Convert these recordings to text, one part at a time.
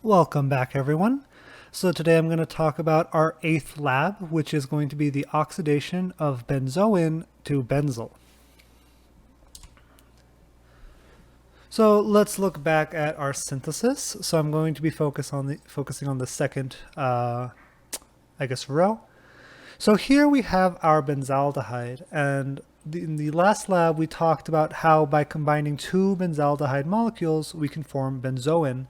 Welcome back, everyone. So today I'm going to talk about our 8th lab, which is going to be the oxidation of benzoin to Benzil. So let's look back at our synthesis. So I'm going to be focusing on the second, row. So here we have our benzaldehyde, and in the last lab we talked about how by combining two benzaldehyde molecules we can form benzoin.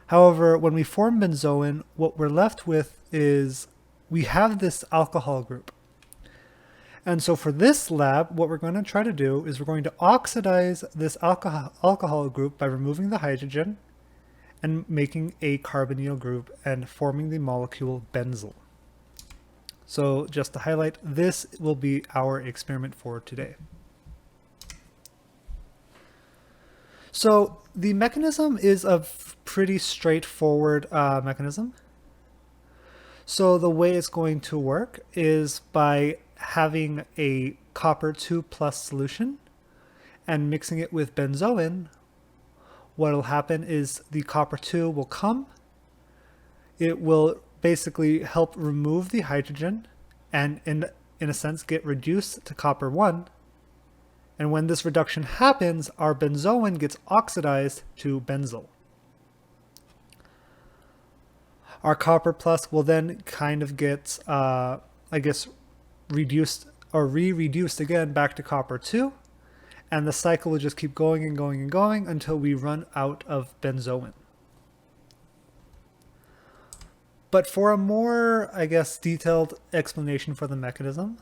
However, when we form benzoin, what we're left with is we have this alcohol group. And so for this lab, what we're going to try to do is we're going to oxidize this alcohol group by removing the hydrogen and making a carbonyl group and forming the molecule Benzil. So just to highlight, this will be our experiment for today. So the mechanism is a pretty straightforward mechanism. So the way it's going to work is by having a copper 2 plus solution and mixing it with benzoin. What will happen is the copper 2 will come. It will basically help remove the hydrogen and in a sense get reduced to copper 1. And when this reduction happens, our benzoin gets oxidized to Benzil. Our copper plus will then kind of get, reduced or re-reduced again back to copper 2. And the cycle will just keep going and going and going until we run out of benzoin. But for a more, detailed explanation for the mechanism,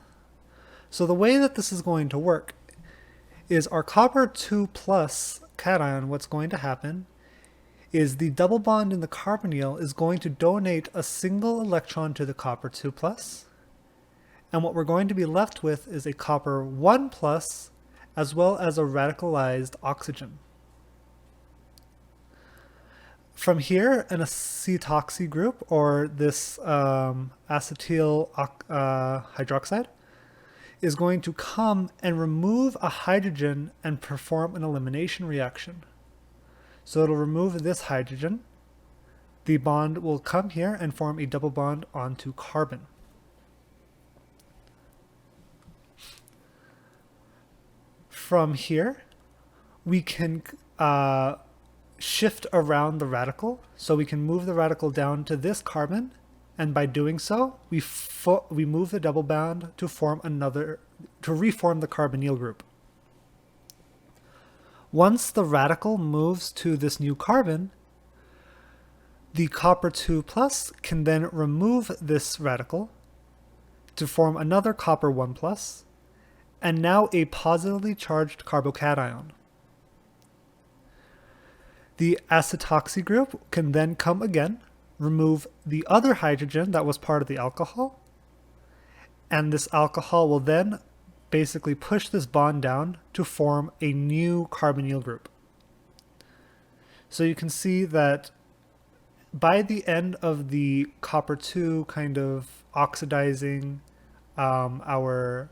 so the way that this is going to work is our copper 2 plus cation, what's going to happen is the double bond in the carbonyl is going to donate a single electron to the copper 2 plus, and what we're going to be left with is a copper 1 plus as well as a radicalized oxygen. From here, an acetoxy group, or this acetyl hydroxide, is going to come and remove a hydrogen and perform an elimination reaction. So it'll remove this hydrogen. The bond will come here and form a double bond onto carbon. From here, we can shift around the radical. So we can move the radical down to this carbon, and by doing so, we move the double bond to reform the carbonyl group. Once the radical moves to this new carbon, the copper 2 plus can then remove this radical to form another copper 1 plus, and now a positively charged carbocation. The acetoxy group can then come again, remove the other hydrogen that was part of the alcohol, and this alcohol will then basically push this bond down to form a new carbonyl group. So you can see that by the end of the copper 2 kind of oxidizing our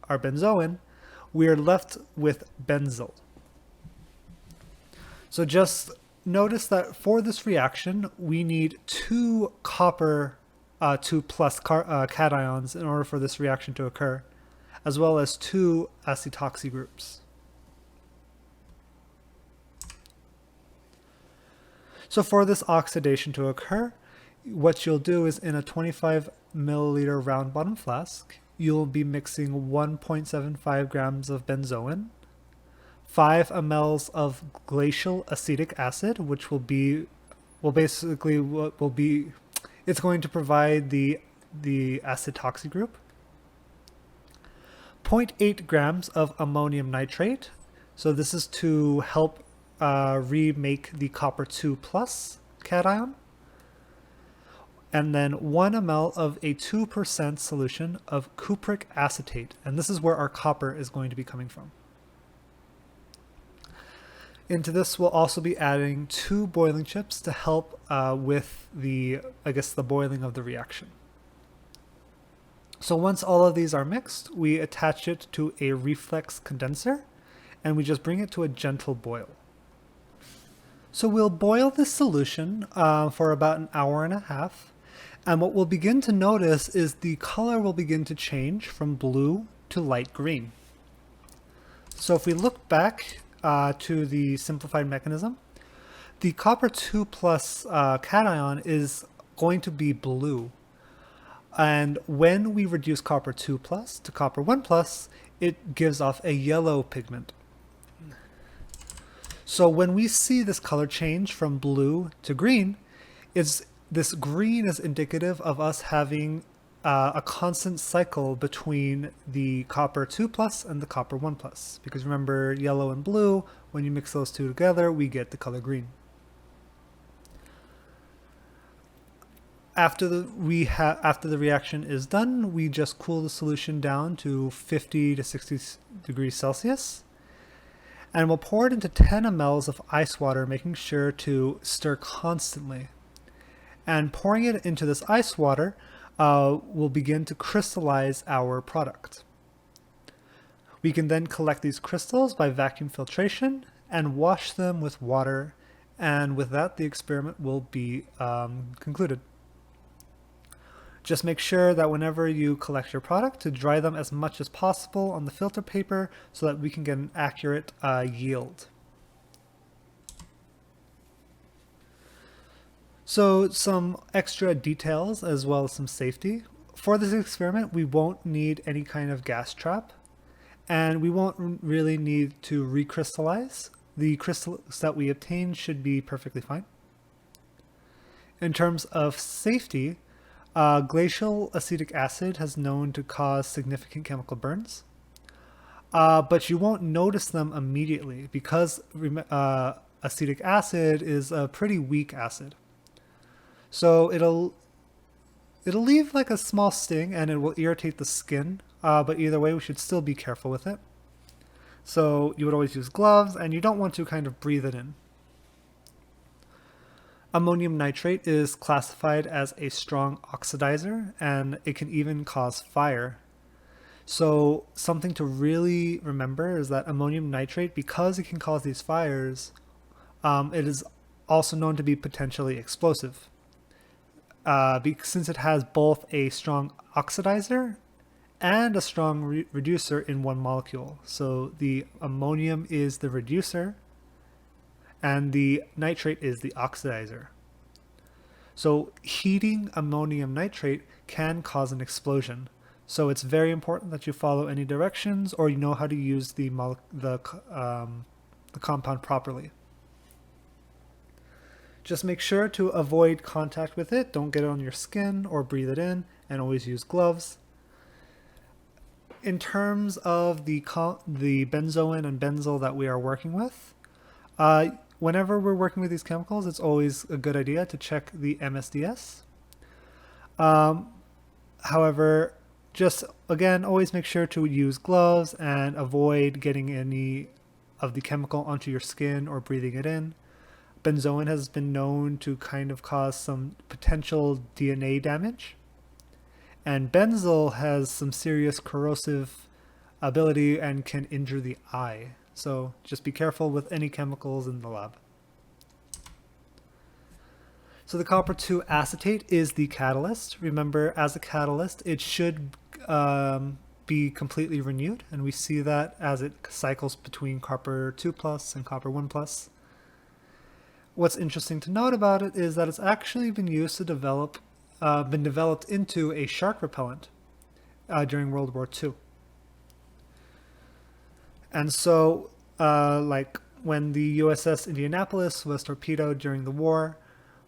benzoin, we are left with Benzil. So just notice that for this reaction, we need two copper 2 plus cations in order for this reaction to occur, as well as two acetoxy groups. So for this oxidation to occur, what you'll do is in a 25 milliliter round bottom flask, you'll be mixing 1.75 grams of benzoin, 5 mLs of glacial acetic acid, which it's going to provide the acetoxy group, 0.8 grams of ammonium nitrate. So this is to help remake the copper 2 plus cation. And then 1 ml of a 2% solution of cupric acetate. And this is where our copper is going to be coming from. Into this, we'll also be adding 2 boiling chips to help with the boiling of the reaction. So once all of these are mixed, we attach it to a reflex condenser and we just bring it to a gentle boil. So we'll boil this solution for about an hour and a half. And what we'll begin to notice is the color will begin to change from blue to light green. So if we look back to the simplified mechanism, the copper 2 plus cation is going to be blue. And when we reduce copper 2 plus to copper 1 plus, it gives off a yellow pigment. So when we see this color change from blue to green, this green is indicative of us having a constant cycle between the copper 2 plus and the copper 1 plus. Because remember, yellow and blue, when you mix those two together, we get the color green. After the reaction is done, we just cool the solution down to 50 to 60 degrees Celsius. And we'll pour it into 10 mLs of ice water, making sure to stir constantly. And pouring it into this ice water will begin to crystallize our product. We can then collect these crystals by vacuum filtration and wash them with water, and with that the experiment will be concluded. Just make sure that whenever you collect your product to dry them as much as possible on the filter paper so that we can get an accurate yield. So some extra details as well as some safety. For this experiment, we won't need any kind of gas trap, and we won't really need to recrystallize. The crystals that we obtain should be perfectly fine. In terms of safety, glacial acetic acid has known to cause significant chemical burns, but you won't notice them immediately because acetic acid is a pretty weak acid. So it'll leave like a small sting and it will irritate the skin, but either way we should still be careful with it. So you would always use gloves, and you don't want to kind of breathe it in. Ammonium nitrate is classified as a strong oxidizer, and it can even cause fire. So something to really remember is that ammonium nitrate, because it can cause these fires, it is also known to be potentially explosive. Since it has both a strong oxidizer and a strong reducer in one molecule. So the ammonium is the reducer, and the nitrate is the oxidizer. So heating ammonium nitrate can cause an explosion. So it's very important that you follow any directions or you know how to use the compound properly. Just make sure to avoid contact with it. Don't get it on your skin or breathe it in, and always use gloves. In terms of the benzoin and benzil that we are working with, whenever we're working with these chemicals, it's always a good idea to check the MSDS. However, just again, always make sure to use gloves and avoid getting any of the chemical onto your skin or breathing it in. Benzoin has been known to kind of cause some potential DNA damage. And Benzil has some serious corrosive ability and can injure the eye. So just be careful with any chemicals in the lab. So the copper 2 acetate is the catalyst. Remember, as a catalyst, it should be completely renewed, and we see that as it cycles between copper 2 plus and copper 1 plus. What's interesting to note about it is that it's actually been used to developed into a shark repellent during World War II. And so, like when the USS Indianapolis was torpedoed during the war,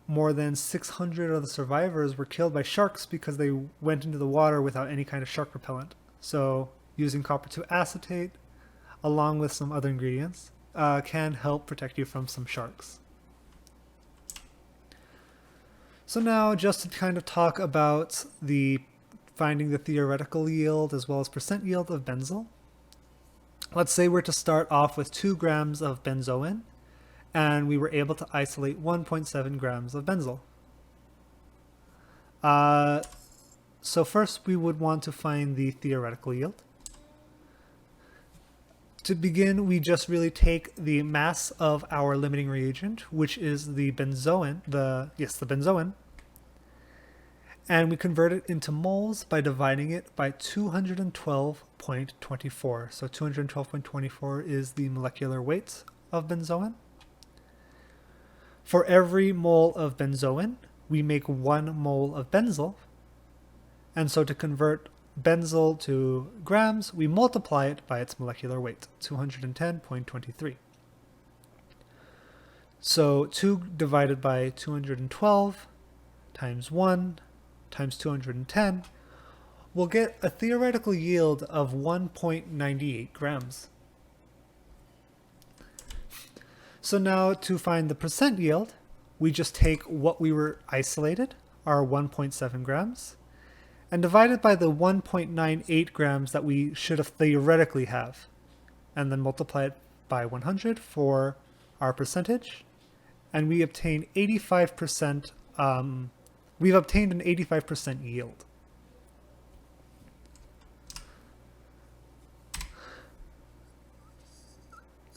more than 600 of the survivors were killed by sharks because they went into the water without any kind of shark repellent. So using copper 2 acetate, along with some other ingredients, can help protect you from some sharks. So now, just to kind of talk about finding the theoretical yield as well as percent yield of Benzil. Let's say we're to start off with 2 grams of benzoin, and we were able to isolate 1.7 grams of Benzil. So first we would want to find the theoretical yield. To begin, we just really take the mass of our limiting reagent, which is the benzoin, the benzoin, and we convert it into moles by dividing it by 212.24. So 212.24 is the molecular weight of benzoin. For every mole of benzoin, we make 1 mole of Benzil. And so to convert Benzil to grams, we multiply it by its molecular weight, 210.23. So 2 divided by 212 times 1 times 210 will get a theoretical yield of 1.98 grams. So now to find the percent yield, we just take what we were isolated, our 1.7 grams, and divide it by the 1.98 grams that we should have theoretically have, and then multiply it by 100 for our percentage, and we obtain 85%. We've obtained an 85% yield.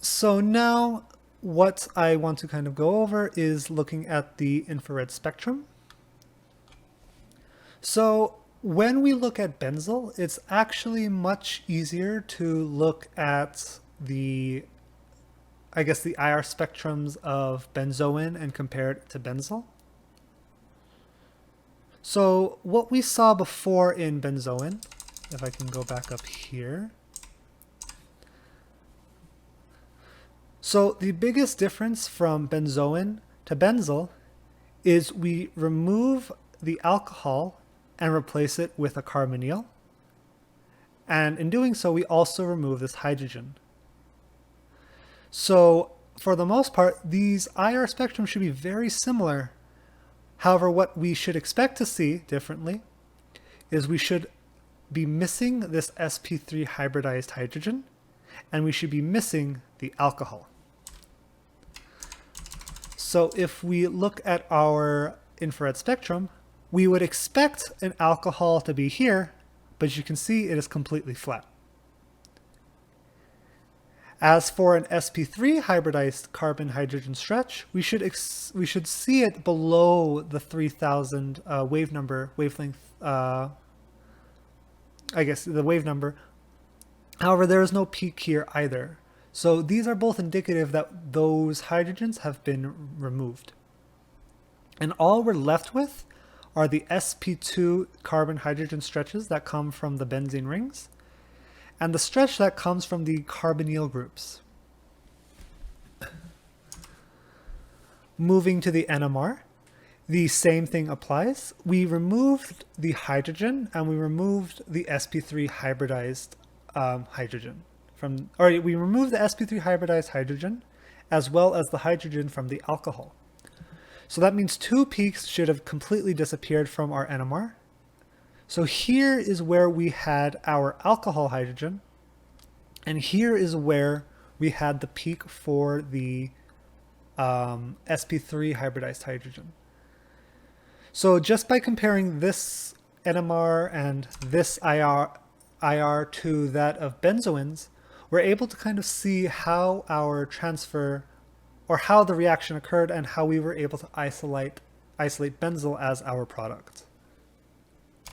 So now what I want to kind of go over is looking at the infrared spectrum. So when we look at Benzil, it's actually much easier to look at the IR spectrums of benzoin and compare it to Benzil. So what we saw before in benzoin, if I can go back up here. So the biggest difference from benzoin to Benzil is we remove the alcohol and replace it with a carbonyl. And in doing so, we also remove this hydrogen. So for the most part, these IR spectrums should be very similar. However, what we should expect to see differently is we should be missing this sp3 hybridized hydrogen, and we should be missing the alcohol. So if we look at our infrared spectrum, we would expect an alcohol to be here, but you can see it is completely flat. As for an sp3 hybridized carbon-hydrogen stretch, we should see it below the 3000 wavelength. The wave number. However, there is no peak here either. So these are both indicative that those hydrogens have been removed. And all we're left with are the sp2 carbon-hydrogen stretches that come from the benzene rings, and the stretch that comes from the carbonyl groups. Moving to the NMR, the same thing applies. We removed the hydrogen and we removed the sp3 hybridized hydrogen we removed the sp3 hybridized hydrogen as well as the hydrogen from the alcohol. So that means 2 peaks should have completely disappeared from our NMR. So here is where we had our alcohol hydrogen, and here is where we had the peak for the sp3 hybridized hydrogen. So just by comparing this NMR and this IR to that of benzoins, we're able to kind of see how our transfer, or how the reaction occurred, and how we were able to isolate Benzil as our product.